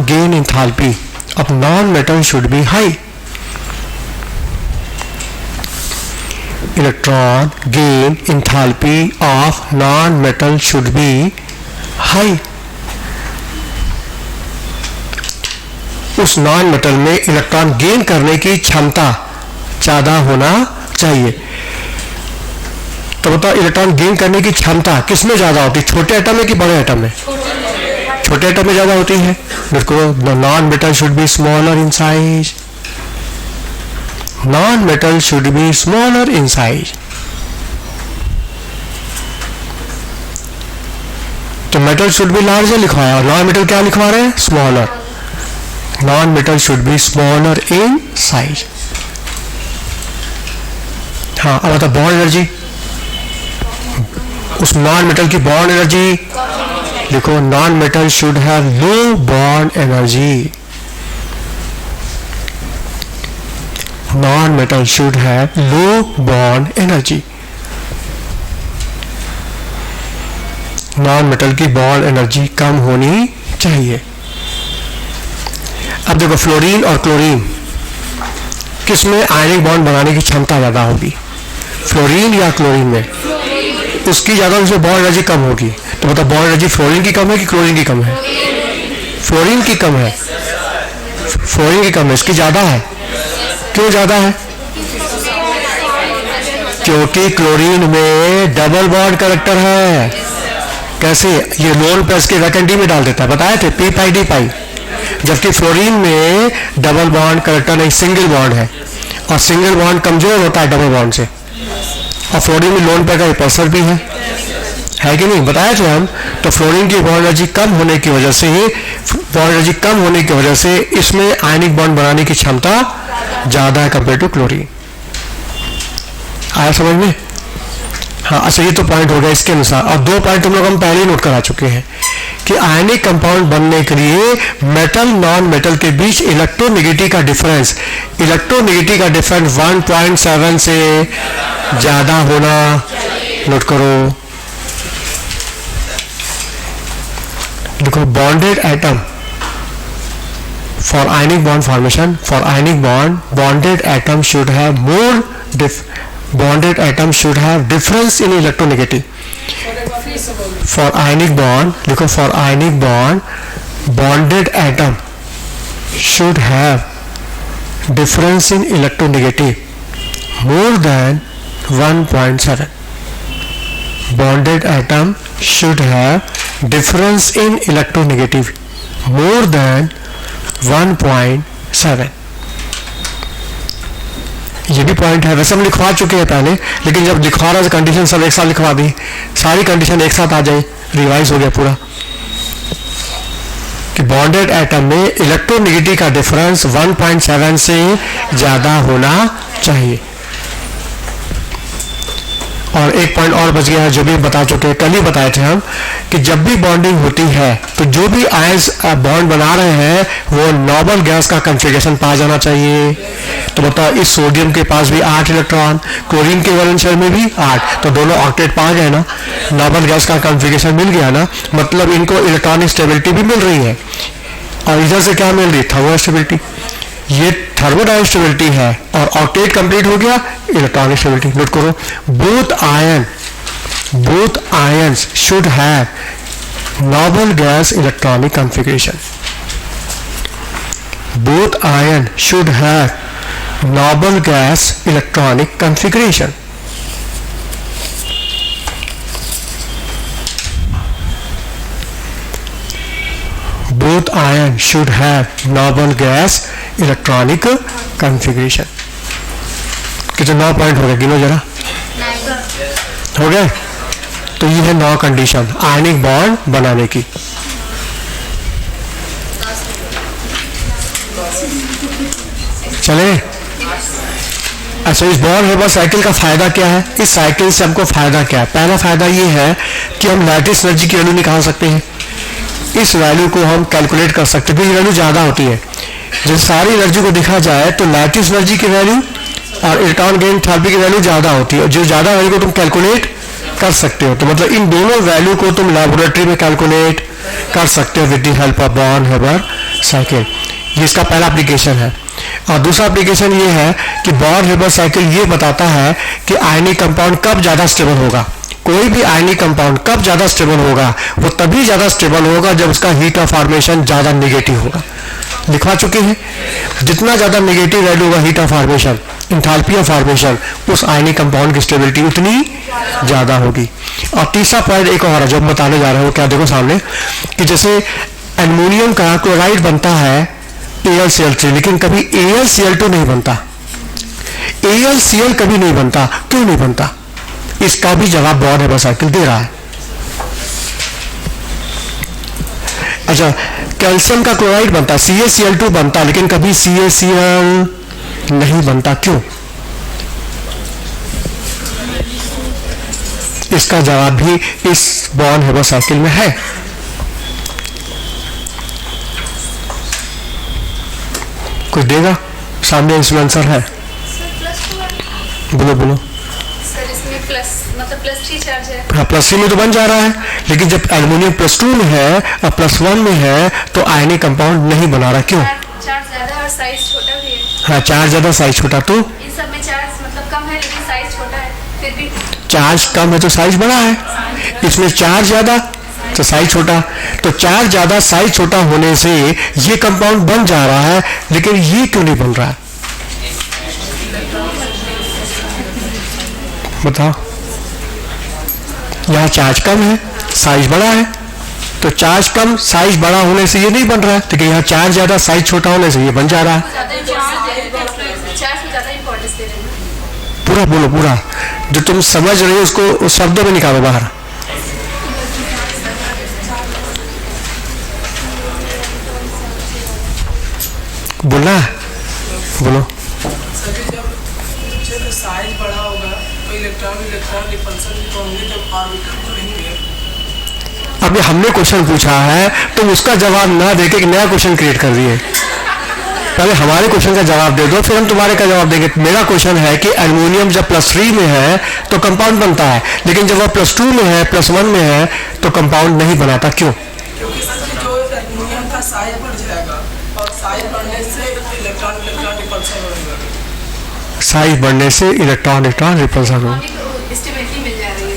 gain enthalpy of non-metal should be high. Electron gain enthalpy of non-metal should be high. उस non metal में electron gain करने की क्षमता ज्यादा होना चाहिए। तो बताओ इलेक्ट्रॉन गेन करने की क्षमता किसमें ज्यादा होती है, छोटे एटम में कि बड़े एटम में? छोटे एटम में ज्यादा होती है। बिल्कुल, the non metal should be smaller in size. Non metal should be smaller in size. तो मेटल शुड बी लार्जर लिखवाया और नॉन मेटल क्या लिखवा रहे हैं? Smaller. Non metal should be smaller in size. हाँ, अब बता बॉन्ड एनर्जी। उस नॉन मेटल की बॉन्ड एनर्जी लिखो, non metal should have low bond energy. Non metal should have low bond energy. Non metal की बॉन्ड एनर्जी कम होनी चाहिए। अब देखो, फ्लोरीन और क्लोरीन किसमें आयनिक बॉन्ड बनाने की क्षमता ज्यादा होगी, फ्लोरीन या क्लोरीन में? उसकी ज्यादा, उसमें बॉन्ड एनर्जी कम होगी। तो मतलब बॉन्ड एनर्जी फ्लोरीन की कम है कि क्लोरीन की कम है? फ्लोरीन की कम है। फ्लोरीन की कम है, इसकी ज्यादा है। क्यों ज्यादा है? क्योंकि क्लोरीन में डबल बॉन्ड कैरेक्टर है। कैसे? ये लोन प्लस के वैकेंट डी में डाल देता है, बताए थे, पी पाई डी पाई। जबकि फ्लोरीन में डबल बॉन्ड कैरेक्टर नहीं, सिंगल बॉन्ड है, और सिंगल बॉन्ड कमजोर होता है डबल बॉन्ड से। और फ्लोरीन में लोन पेयर का रिपल्सर भी है कि नहीं, बताया थे हम। तो फ्लोरीन की बॉन्ड एनर्जी कम होने की वजह से ही, बॉन्ड एनर्जी कम होने की वजह से इसमें आयनिक बॉन्ड बनाने की क्षमता ज्यादा है कंपेयर टू क्लोरीन। आया समझ में? हाँ, अच्छा, ये तो पॉइंट हो गया इसके अनुसार। और दो पॉइंट तुम लोग हम पहले ही नोट करा चुके हैं कि आयनिक कंपाउंड बनने के लिए मेटल नॉन मेटल के बीच इलेक्ट्रोनेगेटिव का डिफरेंस 1.7 से ज्यादा होना। नोट करो, देखो, bonded atom for ionic bond formation, for ionic bond bonded atom should have more bonded atom should have difference in electronegativity. For ionic bond, लिखो, for ionic bond bonded atom should have difference in electronegativity more than 1.7. Bonded atom should have difference in electronegativity more than 1.7. ये भी point है। वैसे हम लिखवा चुके हैं पहले, लेकिन जब लिखवा रहा है कंडीशन सब एक साथ लिखवा दी, सारी कंडीशन एक साथ आ जाए, रिवाइज हो गया पूरा कि बॉन्डेड एटम में इलेक्ट्रोनेगेटिव का डिफरेंस 1.7 से ज्यादा होना चाहिए। और एक पॉइंट और बच गया है जो भी बता चुके हैं, कल ही बताए थे हम, कि जब भी बॉन्डिंग होती है तो जो भी आयंस बॉन्ड बना रहे हैं वो नोबल गैस का कॉन्फ़िगरेशन पा जाना चाहिए। तो बताओ, इस सोडियम के पास भी 8 इलेक्ट्रॉन, क्लोरीन के वैलेंस शेल में भी 8, तो दोनों ऑक्टेट पा गए ना, नोबल गैस का कॉन्फ़िगरेशन मिल गया ना, मतलब इनको इलेक्ट्रॉनिक स्टेबिलिटी भी मिल रही है। और इधर से क्या मिल रही? Thermo stability. ये थर्मोडायनामिक स्टेबिलिटी है और ऑक्टेट कंप्लीट हो गया, इलेक्ट्रॉनिक स्टेबिलिटी। नोट करो, both ions should have noble gas electronic configuration. Both ions should have noble gas electronic configuration. Both ions should have noble gas electronic configuration. कितने 9 point हो गए, गिनो जरा, हो गए? तो ये है 9 कंडीशन आयनिक बॉन्ड बनाने की। चले, अच्छा, इस बॉन्ड हेबर साइकिल का फायदा क्या है? इस साइकिल से हमको फायदा क्या है? पहला फायदा ये है कि हम लैटिस एनर्जी की वैल्यू निकाल सकते हैं। इस वैल्यू को हम कैलकुलेट कर सकते हैं, क्योंकि वैल्यू ज्यादा होती है। जब सारी एनर्जी को देखा जाए तो लैटिस एनर्जी की वैल्यू और इलेक्ट्रॉन गेन एंथैल्पी की वैल्यू ज्यादा होती है। जो ज्यादा वैल्यू को तुम कैलकुलेट कर सकते हो, तो मतलब इन दोनों वैल्यू को तुम लैबोरेटरी में कैलकुलेट कर सकते हो with the help of Born Haber cycle, ये इसका पहला एप्लीकेशन है। और दूसरा एप्लीकेशन ये है कि बॉर्न हेबर साइकिल ये बताता है कि आयनिक कंपाउंड कब ज़्यादा स्टेबल होगा। कोई भी आयनिक कंपाउंड कब ज़्यादा स्टेबल होगा, वो तभी ज़्यादा स्टेबल होगा जब उसका हीट ऑफ फॉर्मेशन ज़्यादा नेगेटिव होगा। लिखवा चुके हैं, जितना ज़्यादा नेगेटिव वैल्यू होगा heat of formation, enthalpy of formation, उस आयनिक कंपाउंड की स्टेबिलिटी उतनी ज़्यादा होगी। और तीसरा पॉइंट एक और है जो हम बताने जा रहे हो, क्या देखो सामने, कि जैसे एल्युमिनियम का क्लोराइड बनता है AlCl3, लेकिन कभी AlCl2 नहीं बनता, AlCl कभी नहीं बनता। क्यों नहीं बनता? इसका भी जवाब बॉर्न हेबर साइकिल दे रहा है। अच्छा, कैल्शियम का क्लोराइड बनता, CaCl2 बनता, लेकिन कभी CaCl नहीं बनता। क्यों? इसका जवाब भी इस बॉर्न हेबर साइकिल में है। कोई देगा? सामने इसमें आंसर है, बोलो बोलो। सर इसमें +3 चार्ज है। हाँ, +3 में तो बन जा रहा है, लेकिन जब एल्युमिनियम +2 में है और +1 में है तो आयनिक कंपाउंड नहीं बना रहा। क्यों? चार्ज ज्यादा और साइज छोटा भी है। हाँ, चार्ज ज्यादा साइज छोटा, तो इन सब में चार्ज कम है लेकिन साइज छोटा है, फिर भी चार्ज कम है तो साइज बड़ा है, इसमें चार्ज ज्यादा तो साइज छोटा। तो चार्ज ज्यादा साइज छोटा होने से ये कंपाउंड बन जा रहा है, लेकिन ये क्यों नहीं बन रहा है? बताओ। यहाँ चार्ज कम है, साइज बड़ा है, तो चार्ज कम साइज बड़ा होने से ये नहीं बन रहा है, लेकिन यहाँ चार्ज ज्यादा साइज छोटा होने से ये बन जा रहा है। पूरा बोलो, पूरा जो तुम समझ रहे हो उसको उस शब्दों में निकालो बाहर। बोलना है, बोलो। साइज बड़ा होगा तो इलेक्ट्रॉन रिपल्सन भी तो होंगे, जब ऑर्बिटल तो नहीं है। अभी हमने क्वेश्चन पूछा है, तुम उसका जवाब ना देके एक नया क्वेश्चन क्रिएट कर दिए। पहले हमारे क्वेश्चन का जवाब दे दो, फिर हम तुम्हारे का जवाब देंगे। मेरा क्वेश्चन है कि एल्युमिनियम जब +3 में है तो कंपाउंड बनता है, लेकिन जब वह +2 में है, +1 में है तो कंपाउंड नहीं बनाता। क्यों? क्योंकि सर जो एल्युमिनियम का साइज बढ़ जाएगा और साइज बढ़ने से इलेक्ट्रॉन रिपल्सन होगा। साइज बढ़ने से इलेक्ट्रॉन रिपल्सन होगा, स्टेबिलिटी मिल जा रही है।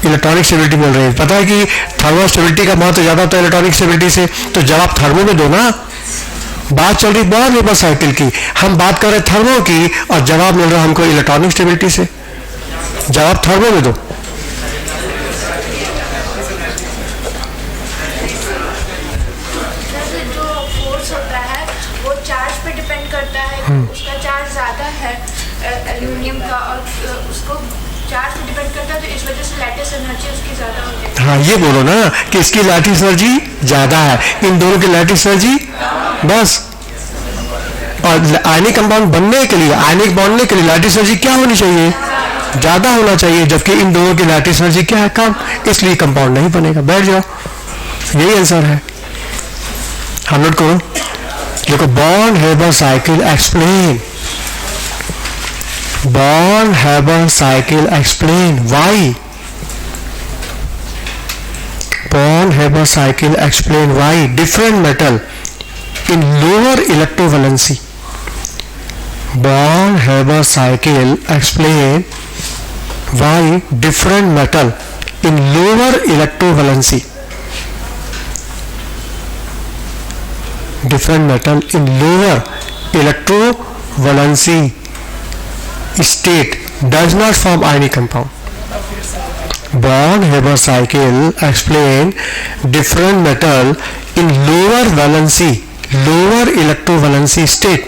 इलेक्ट्रॉनिक स्टेबिलिटी मिल रही है। पता है कि थर्मल स्टेबिलिटी का महत्व ज्यादा होता है इलेक्ट्रॉनिक स्टेबिलिटी से, तो जवाब थर्मो में दो ना। बात चल रही बॉर्न हेबर साइकिल की, हम बात कर रहे थर्मो की और जवाब मिल रहा हमको इलेक्ट्रॉनिक स्टेबिलिटी से। जवाब थर्मो में दो। जो फोर्स होता है वो चार्ज पे डिपेंड करता है, उसका चार्ज ज्यादा है एल्युमिनियम का और उसको चार्ज पे डिपेंड करता है, तो इस वजह से लैटिस एनर्जी उसकी ज्यादा होती है। हाँ, ये बोलो ना कि इसकी लैटिस एनर्जी ज्यादा है, इन दोनों की लैटिस एनर्जी बस। और आयनिक कंपाउंड बनने के लिए, आयनिक बनने के लिए लैटिस एनर्जी क्या होनी चाहिए? ज्यादा होना चाहिए, जबकि इन दोनों की लैटिस एनर्जी क्या है? कम, इसलिए कंपाउंड नहीं बनेगा। बैठ जाओ, यही आंसर है। हम नोट करो, देखो Born Haber cycle explain, Born Haber cycle explain why, Born Haber cycle explain why different metal in lower electrovalency. Born Haber cycle explain why different metal in lower electrovalency, different metal in lower electrovalency state does not form ionic compound. Born Haber cycle explain different metal in lower valency, lower electrovalency state,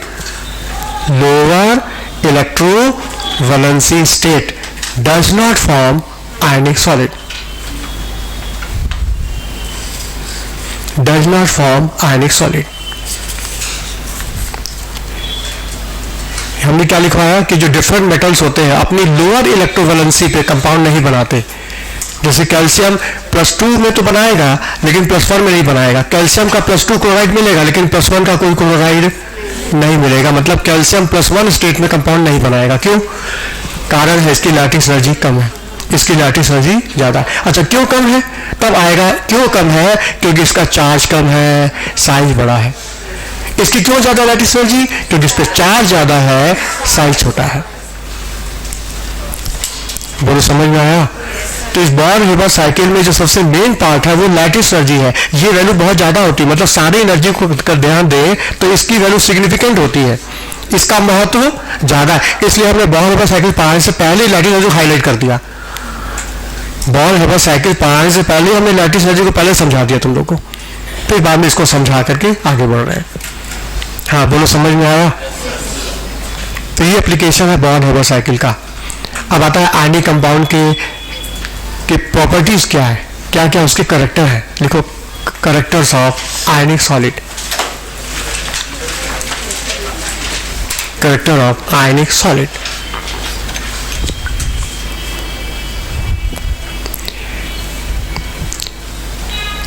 lower electrovalency state does not form ionic solid, does not form ionic solid. हमने क्या लिखवाया कि जो different metals होते हैं अपनी lower electrovalency पे compound नहीं बनाते। जैसे कैल्शियम +2 में तो बनाएगा लेकिन +1 में नहीं बनाएगा। कैल्शियम का +2 क्लोराइड मिलेगा लेकिन +1 का कोई क्लोराइड नहीं मिलेगा, मतलब कैल्शियम +1 स्टेट में कंपाउंड नहीं बनाएगा। क्यों? कारण है इसकी लैटिस एनर्जी कम है। इसकी लैटिस एनर्जी ज्यादा है। अच्छा क्यों कम है? तब आएगा क्यों कम है, क्योंकि इसका चार्ज कम है, साइज बड़ा है। इसकी क्यों ज्यादा लैटिस एनर्जी? क्योंकि इस पर चार्ज ज्यादा है, साइज छोटा है। बोलो समझ में आया? तो इस बॉर्न-हाइबर साइकिल में जो सबसे मेन पार्ट है वो लैटिस एनर्जी है। ये वैल्यू बहुत ज्यादा होती है, मतलब सारी एनर्जी को कर ध्यान दे तो इसकी वैल्यू सिग्निफिकेंट होती है, इसका महत्व ज्यादा है। इसलिए हमने बॉर्न-हाइबर साइकिल पढ़ाने से पहले लैटिस एनर्जी हाईलाइट कर दिया। बॉर्न-हाइबर साइकिल पढ़ाने से पहले हमने लैटिस एनर्जी को पहले समझा दिया तुम लोग को, फिर बाद में इसको समझा करके आगे बढ़ रहे हैं। हाँ बोलो समझ में आया? तो ये एप्लीकेशन है बॉर्न-हाइबर साइकिल का। अब आता है आयनिक कंपाउंड के प्रॉपर्टीज क्या है, क्या क्या उसके करेक्टर है। लिखो characters of ionic solid. Character of ionic solid.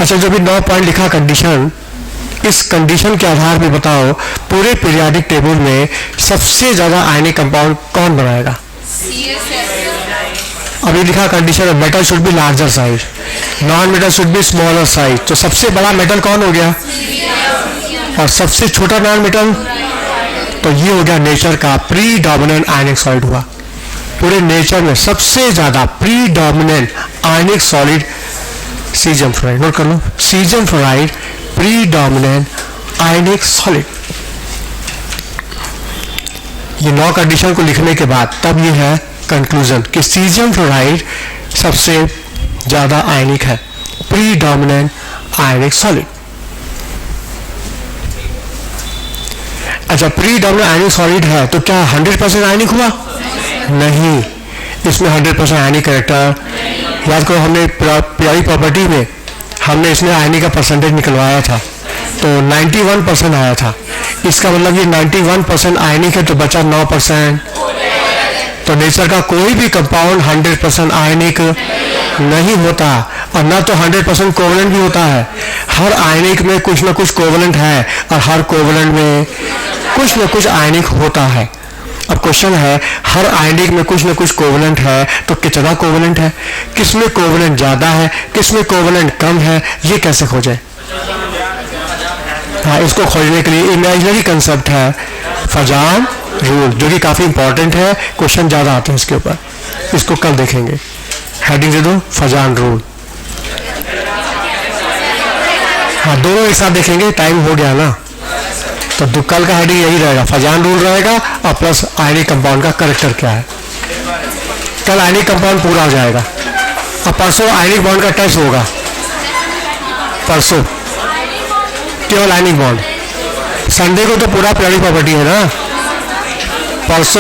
अच्छा जो भी 9 पॉइंट लिखा कंडीशन, इस कंडीशन के आधार पे बताओ पूरे पीरियोडिक टेबल में सबसे ज्यादा आयनिक कंपाउंड कौन बनाएगा? अभी लिखा कंडीशन है metal should be larger size, non metal should be smaller size. तो सबसे बड़ा मेटल कौन हो गया और सबसे छोटा नॉन मेटल? तो ये हो गया नेचर का प्रीडोमिनेंट आयनिक सॉलिड हुआ। पूरे नेचर में सबसे ज्यादा predominant ionic solid caesium fluoride. Note कर लो, caesium fluoride predominant ionic solid. ये 9 कंडीशन को लिखने के बाद तब ये है कंक्लूजन कि सीजियम फ्लोराइड सबसे ज्यादा आयनिक है, प्रीडोमिनेंट आयनिक सॉलिड। अच्छा प्रीडोमिनेंट आयनिक सॉलिड है तो क्या 100% आयनिक हुआ? नहीं, इसमें 100% आयनिक कैरेक्टर। याद करो हमने पीरियोडिक प्रॉपर्टी में हमने इसमें आयनिक का परसेंटेज निकलवाया था तो 91% आया था। इसका मतलब ये 91% आयनिक है तो बचा 9%। तो नेचर का कोई भी कंपाउंड 100% आयनिक नहीं होता और ना तो 100% कोवलेंट भी होता है। हर आयनिक में कुछ ना कुछ कोवलेंट है और हर कोवलेंट में कुछ ना कुछ आयनिक होता है। अब क्वेश्चन है हर आयनिक में कुछ ना कुछ कोवलेंट है तो कितना कोवलेंट है, किसमें कोवलेंट ज्यादा है, किसमें कोवलेंट कम है, ये कैसे खोजें? हाँ इसको खोजने के लिए इमेजिनरी कंसेप्ट है फजान रूल, जो कि काफी इंपॉर्टेंट है, क्वेश्चन ज्यादा आते हैं इसके ऊपर। इसको कल देखेंगे, हेडिंग दे दो फजान रूल। हाँ दोनों एक साथ देखेंगे, टाइम हो गया ना, तो कल का हेडिंग यही रहेगा, फजान रूल रहेगा और प्लस आयनिक कंपाउंड का करेक्टर क्या है। कल आयनिक कंपाउंड पूरा हो जाएगा और परसों आयनिक बॉन्ड का टेस्ट होगा। परसों केवल आयनिक बॉन्ड, संडे को तो पूरा पीरियोडिक प्रॉपर्टी है ना, परसों